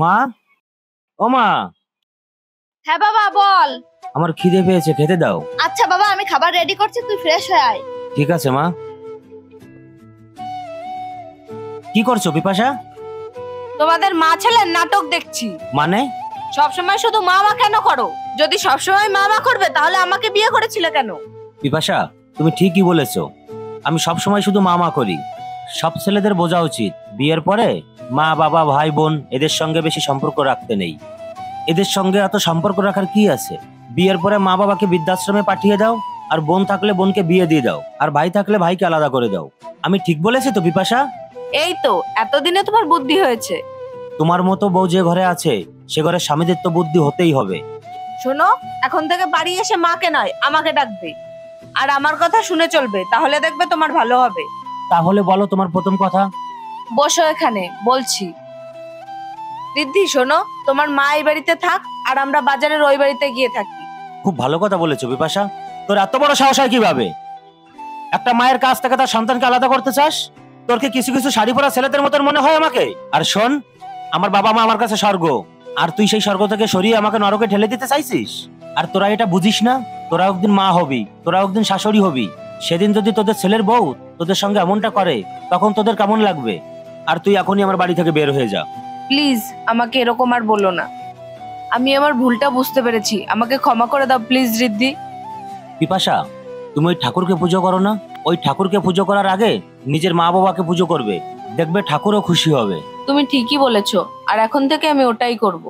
মা, ও মা, হ্যাঁ বাবা বল। আমার খিদে পেয়েছে, খেতে দাও। আচ্ছা বাবা, আমি খাবার রেডি করছি, তুই ফ্রেশ হয়ে আয়। ঠিক আছে মা। কি করছো বিপাশা? তোমাদের মা ছেলের নাটক দেখছি। মানে? সবসময় শুধু মা মা কেন করো? যদি সবসময় মা মা করবে তাহলে আমাকে বিয়ে করেছিলে কেন? বিপাশা, তুমি ঠিকই বলেছো। আমি সব সময় শুধু মা মা করি। সব ছেলেদের বোঝা উচিত বিয়ের পরে মা বাবা ভাই বোন এদের সঙ্গে বেশি সম্পর্ক রাখতে নেই। এদের সঙ্গে এত সম্পর্ক রাখার কি আছে? বিয়ের পরে মা বাবাকে বৃদ্ধাশ্রমে পাঠিয়ে দাও, আর বোন থাকলে বোনকে বিয়ে দিয়ে দাও, আর ভাই থাকলে ভাইকে আলাদা করে দাও। আমি ঠিক বলেছি তো বিপাশা? এই তো এতদিনে তোমার বুদ্ধি হয়েছে। তোমার মতো বউ যে ঘরে আছে সে ঘরে স্বামীদের তো বুদ্ধি হতেই হবে। শোনো, এখন থেকে বাড়ি এসে মাকে নয় আমাকে ডাকবে, আর আমার কথা শুনে চলবে, তাহলে দেখবে তোমার ভালো হবে। তাহলে বলো তোমার প্রথম কথা। বসো এখানে, বলছি। রিদ্ধি শোনো, তোমার মা এই বাড়িতে থাক, আর আমরা বাজারের ওই বাড়িতে গিয়ে থাকি। খুব ভালো কথা বলেছো বিপাশা। তোর এত বড় সাহস হয় কিভাবে? একটা মায়ের কাছ থেকে তার সন্তানকে আলাদা করতে চাস? তোর কি কিছু কিছু শাড়ি পরা ছেলেদের মতন মনে হয় আমাকে? আর শোন, আমার বাবা মা আমার কাছে স্বর্গ, আর তুই সেই স্বর্গ থেকে সরিয়ে আমাকে নরকে ঠেলে দিতে চাইছিস? আর তোরা এটা বুঝিস না? তোরা একদিন মা হবি, তোরা একদিন শাশুড়ি হবি। সেদিন যদি তোদের ছেলের বউ তোদের সঙ্গে এমনটা করে তখন তোদের কেমন লাগবে? আর তুই এখনই আমার বাড়ি থেকে বের হয়ে যা। প্লিজ আমাকে এরকম আর বলো না। আমি আমার ভুলটা বুঝতে পেরেছি, আমাকে ক্ষমা করে দাও প্লিজ রিদ্ধি। বিপাশা, তুমি ওই ঠাকুরকে পুজো করো না? ওই ঠাকুরকে পুজো করার আগে নিজের মা বাবাকে পুজো করবে, দেখবে ঠাকুরও খুশি হবে। তুমি ঠিকই বলেছো, আর এখন থেকে আমি ওটাই করব।